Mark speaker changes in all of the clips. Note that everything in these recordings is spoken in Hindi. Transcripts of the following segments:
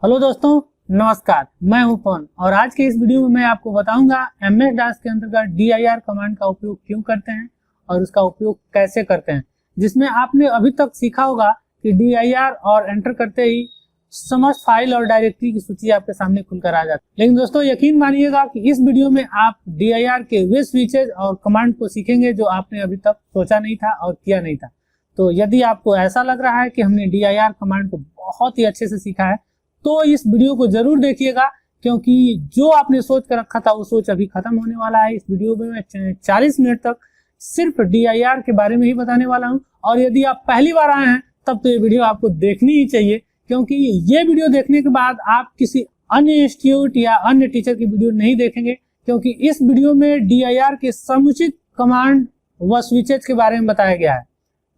Speaker 1: हेलो दोस्तों, नमस्कार। मैं हूं पवन और आज के इस वीडियो में मैं आपको बताऊंगा एमएस डॉस के अंतर्गत DIR कमांड का उपयोग क्यों करते हैं और उसका उपयोग कैसे करते हैं, जिसमें आपने अभी तक सीखा होगा कि DIR और एंटर करते ही समस्त फाइल और डायरेक्टरी की सूची आपके सामने खुलकर आ जाती है। लेकिन दोस्तों यकीन मानिएगा कि इस वीडियो में आप DIR के वे स्विचेज और कमांड को सीखेंगे जो आपने अभी तक सोचा नहीं था और किया नहीं था। तो यदि आपको ऐसा लग रहा है कि हमने DIR कमांड को बहुत ही अच्छे से सीखा है तो इस वीडियो को जरूर देखिएगा, क्योंकि जो आपने सोच कर रखा था वो सोच अभी खत्म होने वाला है। इस वीडियो में मैं 40 मिनट तक सिर्फ DIR के बारे में ही बताने वाला हूं और यदि आप पहली बार आए हैं तब तो ये वीडियो आपको देखनी ही चाहिए, क्योंकि ये वीडियो देखने के बाद आप किसी अन्य इंस्टीट्यूट या अन्य टीचर की वीडियो नहीं देखेंगे, क्योंकि इस वीडियो में DIR के समुचित कमांड व स्विचेज के बारे में बताया गया है।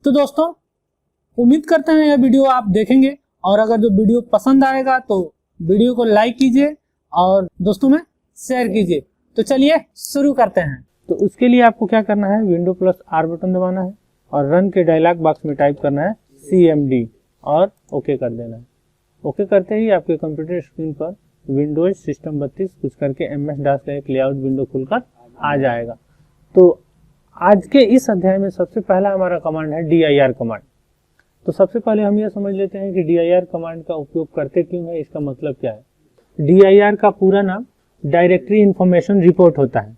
Speaker 1: तो दोस्तों उम्मीद करते हैं यह वीडियो आप देखेंगे और अगर जो वीडियो पसंद आएगा तो वीडियो को लाइक कीजिए और दोस्तों में शेयर कीजिए। तो चलिए शुरू करते हैं। तो उसके लिए आपको क्या करना है, विंडो प्लस R बटन दबाना है और रन के डायलॉग बॉक्स में टाइप करना है CMD और ओके कर देना है। ओके करते ही आपके कंप्यूटर स्क्रीन पर विंडोज सिस्टम 32 कुछ करके MS डॉस का एक लेआउट विंडो खुलकर आ जाएगा। तो आज के इस अध्याय में सबसे पहला हमारा कमांड है DIR कमांड। तो सबसे पहले हम यह समझ लेते हैं कि DIR कमांड का उपयोग करते क्यों है, इसका मतलब क्या है। DIR का पूरा नाम डायरेक्टरी इंफॉर्मेशन रिपोर्ट होता है।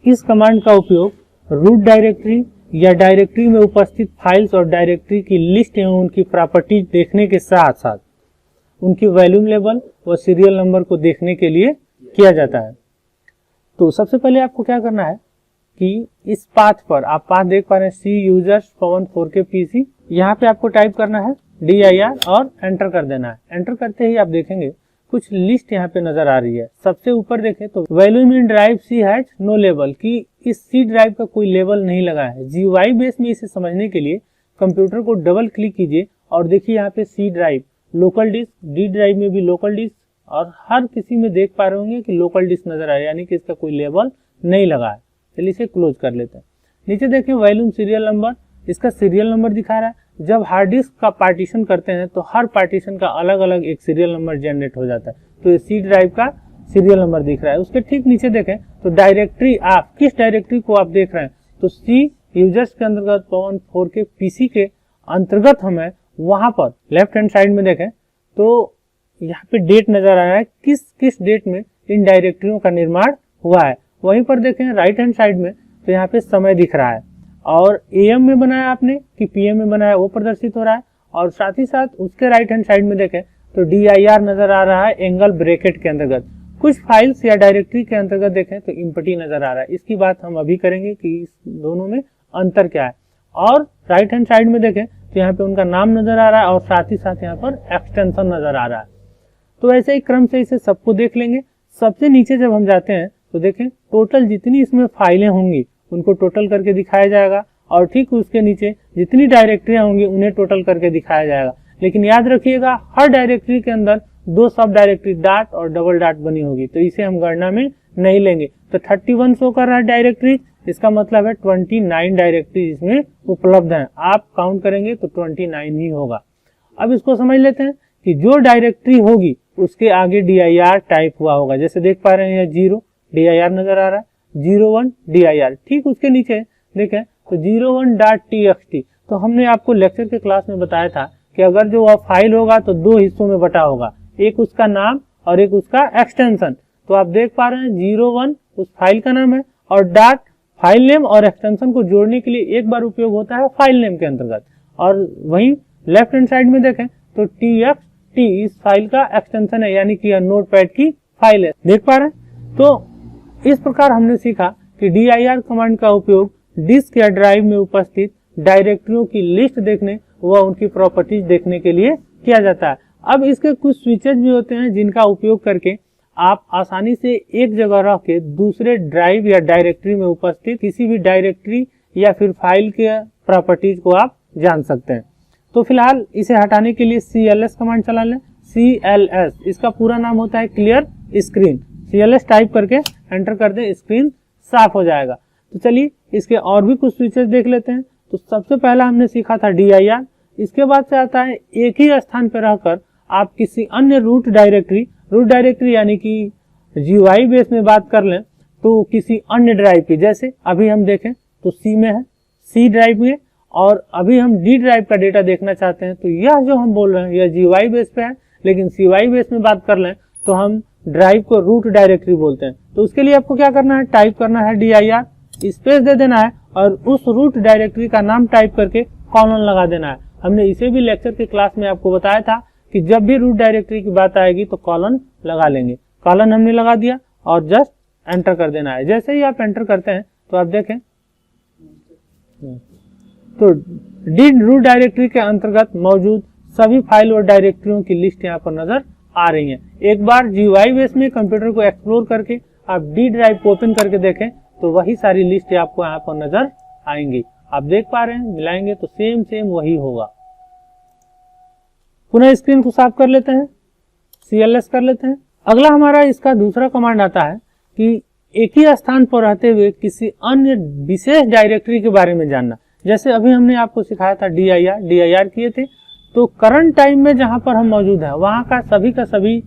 Speaker 1: इस कमांड का उपयोग रूट डायरेक्टरी या डायरेक्टरी में उपस्थित फाइल्स और डायरेक्टरी की लिस्ट एवं उनकी प्रॉपर्टीज देखने के साथ साथ उनकी वॉल्यूम लेवल व सीरियल नंबर को देखने के लिए किया जाता है। तो सबसे पहले आपको क्या करना है कि इस पाथ पर आप पाथ देख पा रहे हैं C यूजर्स पवन 4K PC, यहाँ पे आपको टाइप करना है DIR और एंटर कर देना है। एंटर करते ही आप देखेंगे कुछ लिस्ट यहाँ पे नजर आ रही है। सबसे ऊपर देखें तो volume in drive C has no level, कि इस C ड्राइव का कोई लेवल नहीं लगा है। GUI बेस में इसे समझने के लिए कंप्यूटर को डबल क्लिक कीजिए और देखिए यहाँ पे C drive, local disk, D drive में भी लोकल डिस्क और हर किसी में देख पा रहे होंगे कि लोकल डिस्क नजर आए, यानी कि इसका कोई लेवल नहीं लगा है। चलिए इसे क्लोज कर लेते हैं। नीचे देखें वॉल्यूम सीरियल नंबर, इसका सीरियल नंबर दिखा रहा है। जब हार्ड डिस्क का पार्टीशन करते हैं तो हर पार्टीशन का अलग अलग एक सीरियल नंबर जनरेट हो जाता है। तो ये C ड्राइव का सीरियल नंबर दिख रहा है। उसके ठीक नीचे देखें तो डायरेक्टरी, आप किस डायरेक्टरी को आप देख रहे हैं, तो C यूजर्स के अंतर्गत पवन 4K PC के अंतर्गत हमें वहां पर लेफ्ट हैंड साइड में देखें तो यहाँ पे डेट नजर आ रहा है, किस किस डेट में इन डायरेक्टरियों का निर्माण हुआ है। वहीं पर देखें राइट हैंड साइड में तो यहाँ पे समय दिख रहा है और AM में बनाया आपने कि PM में बनाया वो प्रदर्शित हो रहा है। और साथ ही साथ उसके राइट हैंड साइड में देखें तो DIR नजर आ रहा है एंगल ब्रैकेट के अंतर्गत। कुछ फाइल्स या डायरेक्टरी के अंतर्गत देखें तो इम्पटी नजर आ रहा है। इसकी बात हम अभी करेंगे कि इस दोनों में अंतर क्या है। और राइट हैंड साइड में देखें तो यहाँ पे उनका नाम नजर आ रहा है और साथ ही साथ यहाँ पर एक्सटेंशन नजर आ रहा है। तो ऐसे ही क्रम से इसे सबको देख लेंगे। सबसे नीचे जब हम जाते हैं तो देखें टोटल जितनी इसमें फाइलें होंगी उनको टोटल करके दिखाया जाएगा और ठीक उसके नीचे जितनी डायरेक्टरियां होंगी उन्हें टोटल करके दिखाया जाएगा। लेकिन याद रखिएगा हर डायरेक्टरी के अंदर दो सब डायरेक्टरी डॉट और डबल डॉट बनी होगी, तो इसे हम गणना में नहीं लेंगे। तो 31 शो कर रहा है डायरेक्टरी, इसका मतलब है 29 डायरेक्टरी इसमें उपलब्ध है। आप काउंट करेंगे तो 29 ही होगा। अब इसको समझ लेते हैं कि जो डायरेक्टरी होगी उसके आगे DIR टाइप हुआ होगा। जैसे देख पा रहे हैं 0 DIR नजर आ रहा है, 01 DIR, ठीक उसके नीचे देखें तो 01.txt। तो हमने आपको लेक्चर के क्लास में बताया था कि अगर जो वह फाइल होगा तो दो हिस्सों में बटा होगा, एक उसका नाम और एक उसका एक्सटेंशन। तो आप देख पा रहे हैं 01 उस फाइल का नाम है और डॉट फाइल नेम और एक्सटेंशन को जोड़ने के लिए एक बार उपयोग होता है फाइल नेम के अंतर्गत। और वहीं लेफ्ट हैंड साइड में देखें तो TXT इस फाइल का एक्सटेंशन है, यानी कि यह नोटपैड की फाइल है। देख पा रहे हैं। तो इस प्रकार हमने सीखा कि DIR कमांड का उपयोग डिस्क या ड्राइव में उपस्थित डायरेक्टरियों की लिस्ट देखने व उनकी प्रॉपर्टीज देखने के लिए किया जाता है। अब इसके कुछ स्विचेज भी होते हैं जिनका उपयोग करके आप आसानी से एक जगह रह के दूसरे ड्राइव या डायरेक्टरी में उपस्थित किसी भी डायरेक्टरी या फिर फाइल के प्रॉपर्टीज को आप जान सकते हैं। तो फिलहाल इसे हटाने के लिए CLS कमांड चला लें। CLS इसका पूरा नाम होता है क्लियर स्क्रीन। CLS टाइप करके एंटर कर दें, स्क्रीन साफ हो जाएगा। तो चलिए इसके और भी कुछ स्विचेस देख लेते हैं। तो सबसे पहला हमने सीखा था DIR, इसके बाद से आता है एक ही स्थान पर रहकर आप किसी अन्य रूट डायरेक्टरी यानी कि GUI बेस में बात कर लें तो किसी अन्य ड्राइव की, जैसे अभी हम देखें तो C में है, C ड्राइव में, और अभी हम D ड्राइव का डेटा देखना चाहते हैं तो यह जो हम बोल रहे हैं यह GUI बेस पे है, लेकिन CUI बेस में बात कर लें तो हम ड्राइव को रूट डायरेक्टरी बोलते हैं। तो उसके लिए आपको क्या करना है, टाइप करना है dir, स्पेस दे देना है और उस रूट डायरेक्टरी का नाम टाइप करके कॉलन लगा देना है। हमने इसे भी लेक्चर के क्लास में आपको बताया था कि जब भी रूट डायरेक्टरी की बात आएगी तो कॉलन लगा लेंगे। कॉलन हमने लगा दिया और जस्ट एंटर कर देना है। जैसे ही आप एंटर करते हैं तो आप देखें तो डी रूट डायरेक्टरी के अंतर्गत मौजूद सभी फाइल और डायरेक्टरियों की लिस्ट यहाँ पर नजर आ रही है। एक बार GUI बेस में कंप्यूटर को एक्सप्लोर करके आप D ड्राइव को ओपन करके देखें तो वही सारी लिस्ट आपको यहाँ पर नजर आएंगी। आप देख पा रहे हैं, मिलाएंगे तो सेम वही होगा। पुनः स्क्रीन को साफ कर लेते हैं, CLS कर लेते हैं। अगला हमारा इसका दूसरा कमांड आता है कि एक ही स्थान पर रहते हुए किसी अन्य विशेष डायरेक्टरी के बारे में जानना। जैसे अभी हमने आपको सिखाया था dir किए थे, तो करंट टाइम में जहां पर हम मौजूद हैं वहां का सभी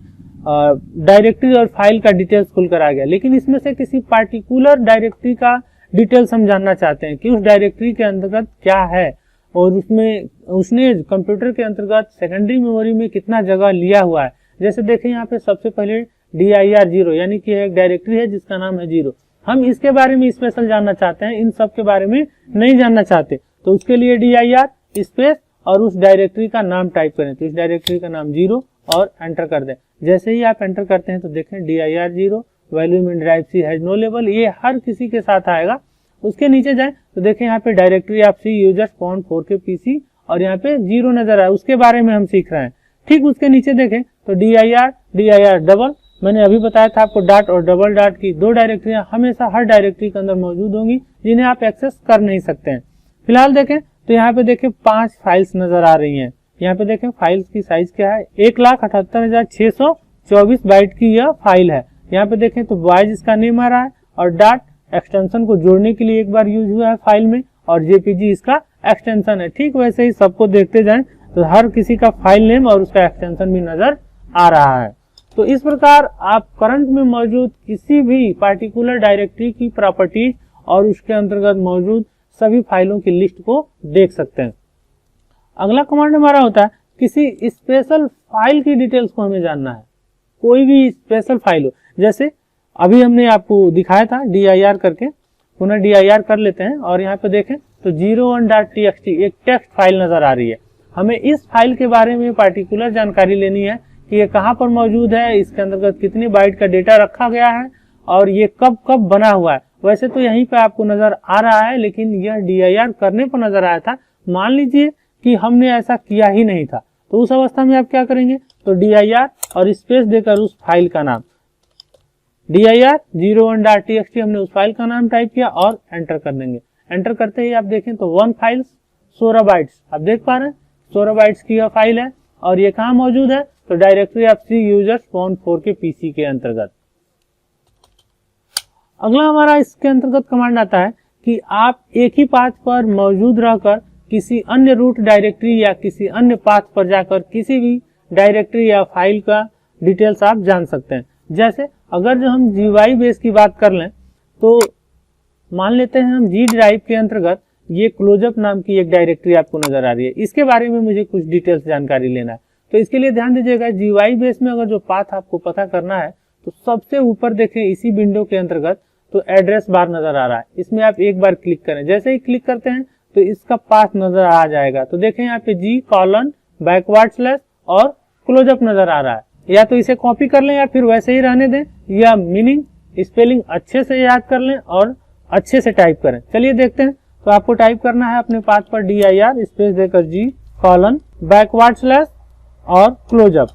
Speaker 1: डायरेक्टरी और फाइल का डिटेल्स खुलकर आ गया, लेकिन इसमें से किसी पार्टिकुलर डायरेक्टरी का डिटेल्स हम जानना चाहते हैं कि उस डायरेक्टरी के अंतर्गत क्या है और उसने कंप्यूटर के अंतर्गत सेकेंडरी मेमोरी में कितना जगह लिया हुआ है। जैसे देखें यहाँ पे सबसे पहले dir 0 यानी कि एक डायरेक्टरी है जिसका नाम है 0। हम इसके बारे में स्पेशल जानना चाहते हैं, इन सब के बारे में नहीं जानना चाहते, तो उसके लिए dir स्पेस और उस डायरेक्टरी का नाम टाइप करें। तो इस डायरेक्टरी का नाम 0 और एंटर कर दें। जैसे ही आप एंटर करते हैं तो देखें dir 0 volume in drive C has no label, ये हर किसी के साथ आएगा। उसके नीचे जाएं तो देखें यहाँ पे डायरेक्टरी ऑफ C यूजर्स फॉन 4K PC और यहाँ पे 0 नजर आया, उसके बारे में हम सीख रहे हैं। ठीक उसके नीचे देखें तो dir डबल, मैंने अभी बताया था आपको डॉट और डबल डॉट की दो डायरेक्टरियां हमेशा हर डायरेक्टरी के अंदर मौजूद होंगी जिन्हें आप एक्सेस कर नहीं सकते हैं। फिलहाल देखें तो यहाँ पे देखें 5 फाइल्स नजर आ रही हैं। यहाँ पे देखें फाइल्स की साइज क्या है, 1,78,624 बाइट की यह फाइल है। यहाँ पे देखें तो बॉयज इसका नेम आ रहा है और डॉट एक्सटेंशन को जोड़ने के लिए एक बार यूज हुआ है फाइल में और JPG इसका एक्सटेंशन है। ठीक वैसे ही सबको देखते जाएं तो हर किसी का फाइल नेम और उसका एक्सटेंशन भी नजर आ रहा है। तो इस प्रकार आप करंट में मौजूद किसी भी पार्टिकुलर डायरेक्टरी की प्रॉपर्टीज और उसके अंतर्गत मौजूद सभी फाइलों की लिस्ट को देख सकते हैं। अगला कमांड हमारा होता है किसी स्पेशल फाइल की डिटेल्स को हमें जानना है। कोई भी स्पेशल फाइल हो, जैसे अभी हमने आपको दिखाया था dir करके, पुनः dir कर लेते हैं और यहाँ पे देखें तो 01.txt एक टेक्स्ट फाइल नजर आ रही है। हमें इस फाइल के बारे में पार्टिकुलर जानकारी लेनी है कि ये कहाँ पर मौजूद है, इसके अंतर्गत कितनी बाइट का डेटा रखा गया है और ये कब कब बना हुआ है। वैसे तो यहीं पे आपको नजर आ रहा है, लेकिन यह dir करने पर नजर आया था। मान लीजिए कि हमने ऐसा किया ही नहीं था, तो उस अवस्था में आप क्या करेंगे, तो dir और स्पेस देकर उस फाइल का नाम dir 01.txt हमने उस फाइल का नाम टाइप किया और एंटर कर देंगे। एंटर करते ही आप देखें तो 1 फाइल 16 बाइट्स, आप देख पा रहे हैं 16 बाइट्स की यह फाइल है और ये कहाँ मौजूद है, तो डायरेक्टरी ऑफ C यूजर्स फॉन 4K PC के अंतर्गत। अगला हमारा इसके अंतर्गत कमांड आता है कि आप एक ही पाथ पर मौजूद रहकर किसी अन्य रूट डायरेक्टरी या किसी अन्य पाथ पर जाकर किसी भी डायरेक्टरी या फाइल का डिटेल्स आप जान सकते हैं। जैसे अगर जो हम GUI बेस की बात कर लें तो मान लेते हैं हम G ड्राइव के अंतर्गत ये क्लोजअप नाम की एक डायरेक्टरी आपको नजर आ रही है। इसके बारे में मुझे कुछ डिटेल्स जानकारी लेना है, तो इसके लिए ध्यान दीजिएगा GUI बेस में अगर जो पाथ आपको पता करना है तो सबसे ऊपर देखें इसी विंडो के अंतर्गत तो एड्रेस बार नजर आ रहा है, इसमें आप एक बार क्लिक करें। जैसे ही क्लिक करते हैं तो इसका पाथ नजर आ जाएगा। तो देखें यहाँ पे G:\/ और क्लोजअप नजर आ रहा है। या तो इसे कॉपी कर लें या फिर वैसे ही रहने दें, या मीनिंग स्पेलिंग अच्छे से याद कर लें और अच्छे से टाइप करें। चलिए देखते हैं। तो आपको टाइप करना है अपने पाथ पर dir स्पेस देकर G:\/ और क्लोजअप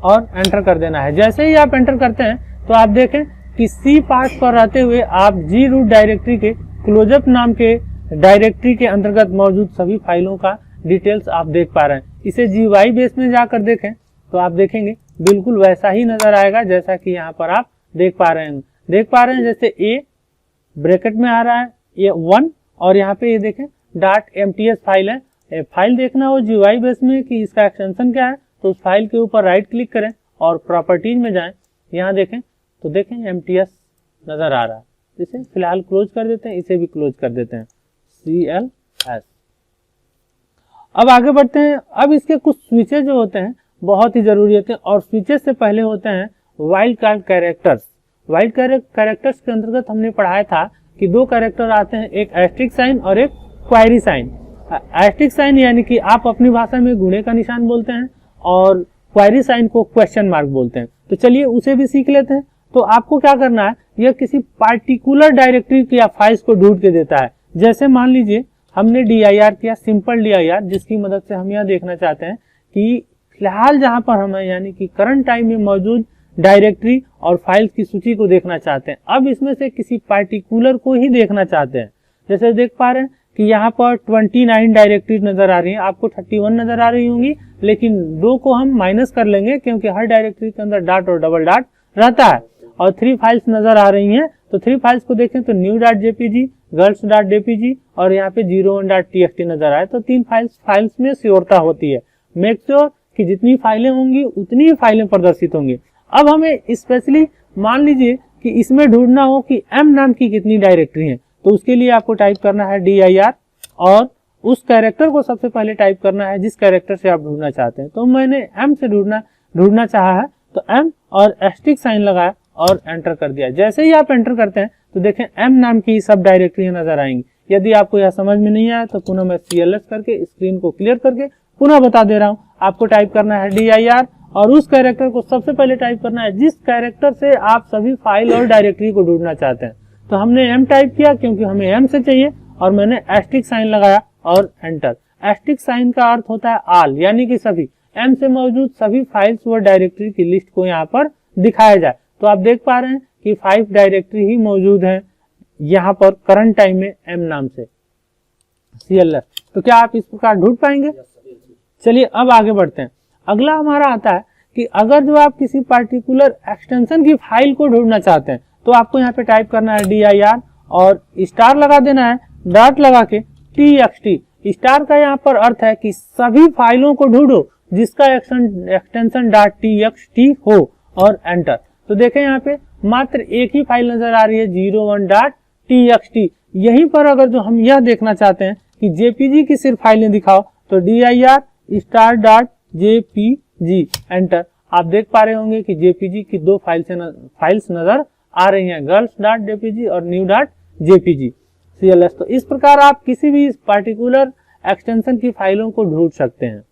Speaker 1: और एंटर कर देना है। जैसे ही आप एंटर करते हैं तो आप देखें कि C पाथ पर रहते हुए आप G रूट डायरेक्टरी के क्लोजअप नाम के डायरेक्टरी के अंतर्गत मौजूद सभी फाइलों का डिटेल्स आप देख पा रहे हैं। इसे GUI बेस में जाकर देखें तो आप देखेंगे बिल्कुल वैसा ही नजर आएगा जैसा कि यहाँ पर आप देख पा रहे हैं। जैसे A ब्रैकेट में आ रहा है ये 1 और यहाँ पे ये देखें .mts फाइल है फाइल देखना हो GUI बेस में कि इसका एक्सटेंशन क्या है, तो उस फाइल के ऊपर राइट क्लिक करें और प्रॉपर्टीज में जाएं। यहाँ देखें तो देखें MTS नजर आ रहा है, इसे फिलहाल क्लोज कर देते हैं, इसे भी क्लोज कर देते हैं CLS। अब आगे बढ़ते हैं। अब इसके कुछ स्विचेस जो होते हैं बहुत ही जरूरी होते हैं, और स्विचेस से पहले होते हैं wild card characters. Wild characters के अंतर्गत हमने पढ़ाया था कि दो कैरेक्टर आते हैं, एक एस्ट्रिक साइन और एक क्वायरी साइन। एस्ट्रिक साइन यानी कि आप अपनी भाषा में गुणे का निशान बोलते हैं, और क्वायरी साइन को क्वेश्चन मार्क बोलते हैं। तो चलिए उसे भी सीख लेते हैं। तो आपको क्या करना है, यह किसी पार्टिकुलर डायरेक्टरी या फाइल्स को ढूंढ के देता है। जैसे मान लीजिए हमने DIR किया, सिंपल DIR, जिसकी मदद से हम यह देखना चाहते हैं कि फिलहाल जहां पर हमें यानी कि करंट टाइम में मौजूद डायरेक्टरी और फाइल्स की सूची को देखना चाहते हैं। अब इसमें से किसी पार्टिकुलर को ही देखना चाहते हैं। जैसे देख पा रहे हैं कि यहाँ पर 29 डायरेक्टरी नजर आ रही है, आपको 31 नजर आ रही होंगी, लेकिन 2 को हम माइनस कर लेंगे क्योंकि हर डायरेक्टरी के अंदर डॉट और डबल डॉट रहता है। और 3 फाइल्स नजर आ रही हैं, तो 3 फाइल्स को देखें तो new.jpg, girls.jpg और यहाँ पे 01.txt नजर आए, तो 3 फाइल्स में श्योरता होती है। मेक श्योर कि जितनी फाइलें होंगी उतनी ही फाइलें प्रदर्शित होंगी। अब हमें स्पेशली मान लीजिए कि इसमें ढूंढना हो कि M नाम की कितनी डायरेक्टरी हैं, तो उसके लिए आपको टाइप करना है DIR और उस कैरेक्टर को सबसे पहले टाइप करना है जिस कैरेक्टर से आप ढूंढना चाहते हैं। तो मैंने M से ढूंढना चाहा है, तो M और एस्ट्रिक साइन लगाया और एंटर कर दिया। जैसे ही आप एंटर करते हैं तो देखें M नाम की सब डायरेक्टरी नजर आएंगी। यदि आपको यह समझ में नहीं आया तो पुनः मैं CLS करके स्क्रीन को क्लियर करके पुनः बता दे रहा हूं। आपको टाइप करना है DIR और उस कैरेक्टर को सबसे पहले टाइप करना है जिस कैरेक्टर से आप सभी फाइल और डायरेक्टरी को ढूंढना चाहते हैं। तो हमने M टाइप किया क्योंकि हमें M से चाहिए, और मैंने एस्ट्रिक साइन लगाया और एंटर। एस्ट्रिक साइन का अर्थ होता है ऑल, यानी कि सभी M से मौजूद सभी फाइल्स व डायरेक्टरी की लिस्ट को यहाँ पर दिखाया जाए। तो आप देख पा रहे हैं कि 5 डायरेक्टरी ही मौजूद है यहाँ पर करंट टाइम में M नाम से CLS। तो क्या आप इस प्रकार ढूंढ पाएंगे? चलिए अब आगे बढ़ते हैं। अगला हमारा आता है कि अगर जो आप किसी पार्टिकुलर एक्सटेंशन की फाइल को ढूंढना चाहते हैं तो आपको यहाँ पे टाइप करना है DIR और स्टार लगा देना है, डॉट लगा के TXT। स्टार का यहाँ पर अर्थ है कि सभी फाइलों को ढूंढो जिसका एक्सटेंशन .txt हो और एंटर। तो देखें यहाँ पे मात्र एक ही फाइल नजर आ रही है 01.txt। यहीं पर अगर जो हम यह देखना चाहते हैं कि JPG की सिर्फ फाइलें दिखाओ तो DIR star.jpg एंटर। आप देख पा रहे होंगे कि JPG की 2 फाइल्स नजर आ रही हैं, girls.jpg और new.jpg CLS। तो इस प्रकार आप किसी भी पार्टिकुलर एक्सटेंशन की फाइलों को ढूंढ सकते हैं।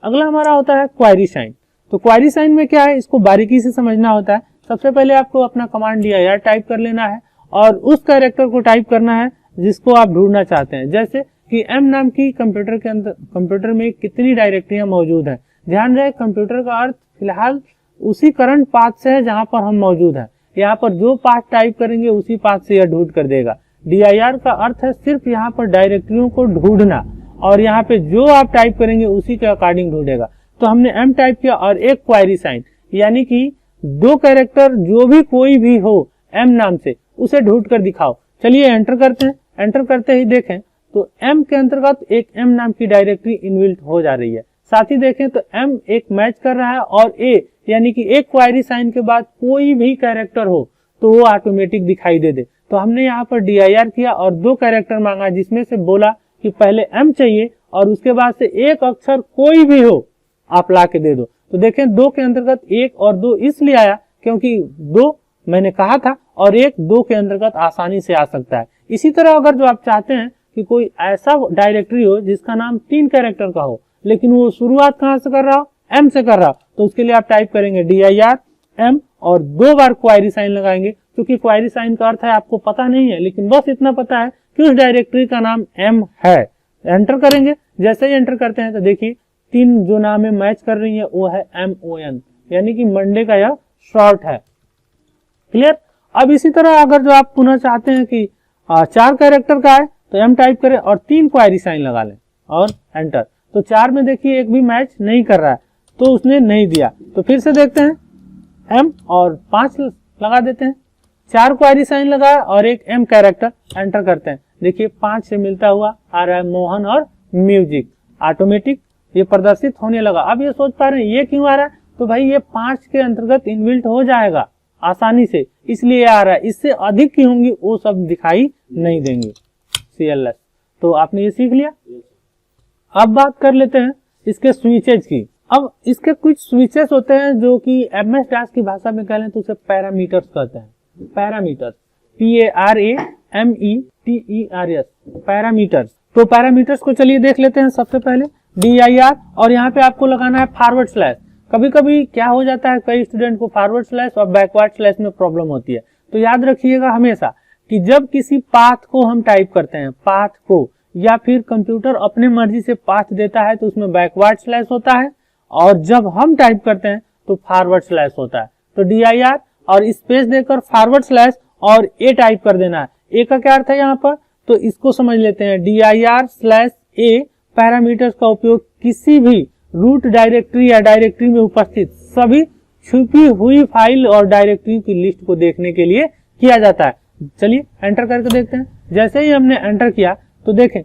Speaker 1: अगला हमारा होता है क्वायरी साइन। तो क्वायरी साइन में क्या है, इसको बारीकी से समझना होता है। सबसे पहले आपको अपना कमांड DIR टाइप कर लेना है और उस कैरेक्टर को टाइप करना है जिसको आप ढूंढना चाहते हैं। जैसे कि M नाम की कंप्यूटर में कितनी डायरेक्टरियां मौजूद हैं। ध्यान रहे कंप्यूटर का अर्थ फिलहाल उसी करंट पाथ से है जहां पर हम मौजूद हैं। यहाँ पर जो पाथ टाइप करेंगे उसी पाथ से यह ढूंढ कर देगा। DIR का अर्थ है सिर्फ यहाँ पर डायरेक्टरियों को ढूंढना, और यहाँ पे जो आप टाइप करेंगे उसी के अकॉर्डिंग ढूंढेगा। तो हमने M टाइप किया और एक क्वायरी साइन, यानी कि 2 कैरेक्टर जो भी कोई भी हो M नाम से उसे ढूंढ कर दिखाओ। चलिए एंटर करते हैं। एंटर करते ही देखें तो M के अंतर्गत एक M नाम की डायरेक्टरी इनबिल्ट हो जा रही है। साथ ही देखें तो M एक मैच कर रहा है और A यानी कि एक क्वायरी साइन के बाद कोई भी कैरेक्टर हो तो वो ऑटोमेटिक दिखाई दे दे। तो हमने यहाँ पर DIR किया और 2 कैरेक्टर मांगा, जिसमें से बोला कि पहले M चाहिए और उसके बाद से एक अक्षर कोई भी हो आप ला के दे दो। तो देखें 2 के अंतर्गत 1 और 2 इसलिए आया क्योंकि 2 मैंने कहा था और 1 2 के अंतर्गत आसानी से आ सकता है। इसी तरह अगर जो आप चाहते हैं कि कोई ऐसा डायरेक्टरी हो जिसका नाम 3 कैरेक्टर का हो लेकिन वो शुरुआत कहां से कर रहा हो, M से कर रहा हो, तो उसके लिए आप टाइप करेंगे DIR M और 2 बार क्वायरी साइन लगाएंगे। क्योंकि क्वायरी साइन का अर्थ है आपको पता नहीं है, लेकिन बस इतना पता है कि उस डायरेक्टरी का नाम M है। एंटर करेंगे। जैसे ही एंटर करते हैं तो देखिए 3 जो नाम मैच कर रही है वो है MON, यानी कि मंडे का यह शॉर्ट है। क्लियर। अब इसी तरह अगर जो आप पुनः चाहते हैं कि 4 कैरेक्टर का है तो M टाइप करें और 3 क्वायरी साइन लगा लें और एंटर। तो 4 में देखिए एक भी मैच नहीं कर रहा है तो उसने नहीं दिया। तो फिर से देखते हैं M और 5 लगा देते हैं। 4 क्वायरी साइन लगाया और एक M कैरेक्टर, एंटर करते हैं। देखिए 5 से मिलता हुआ आ रहा है मोहन और म्यूजिक। ऑटोमेटिक ये प्रदर्शित होने लगा। अब ये सोच पा रहे हैं ये क्यों आ रहा है, तो भाई ये 5 के अंतर्गत इनबिल्ट हो जाएगा आसानी से, इसलिए आ रहा है। इससे अधिक की होंगी वो सब दिखाई नहीं देंगी CLS। तो आपने ये सीख लिया। अब बात कर लेते हैं इसके स्विचेज की। अब इसके कुछ स्विचेस होते हैं जो कि MS DOS की भाषा में कह लें तो उसे पैरामीटर्स कहते हैं। Parameters, PARAMETERS, parameters. तो पैरामीटर्स को चलिए देख लेते हैं। सबसे पहले DIR, और यहाँ पे आपको लगाना है फॉरवर्ड स्लैश। कभी कभी क्या हो जाता है, कई स्टूडेंट को फॉरवर्ड स्लैश और बैकवर्ड स्लैश में प्रॉब्लम होती है। तो याद रखिएगा हमेशा कि जब किसी पाथ को हम टाइप करते हैं, पाथ को, या फिर कंप्यूटर अपने मर्जी से पाथ देता है तो उसमें बैकवर्ड स्लैश होता है, और जब हम टाइप करते हैं तो फॉरवर्ड स्लैश होता है। तो DIR और स्पेस देकर फॉरवर्ड स्लैश और A टाइप कर देना है। A का क्या अर्थ है यहाँ पर, तो इसको समझ लेते हैं। DIR/A पैरामीटर्स का उपयोग किसी भी रूट डायरेक्टरी या डायरेक्टरी में उपस्थित सभी छुपी हुई फाइल और डायरेक्टरी की लिस्ट को देखने के लिए किया जाता है। चलिए एंटर करके देखते हैं। जैसे ही हमने एंटर किया तो देखें,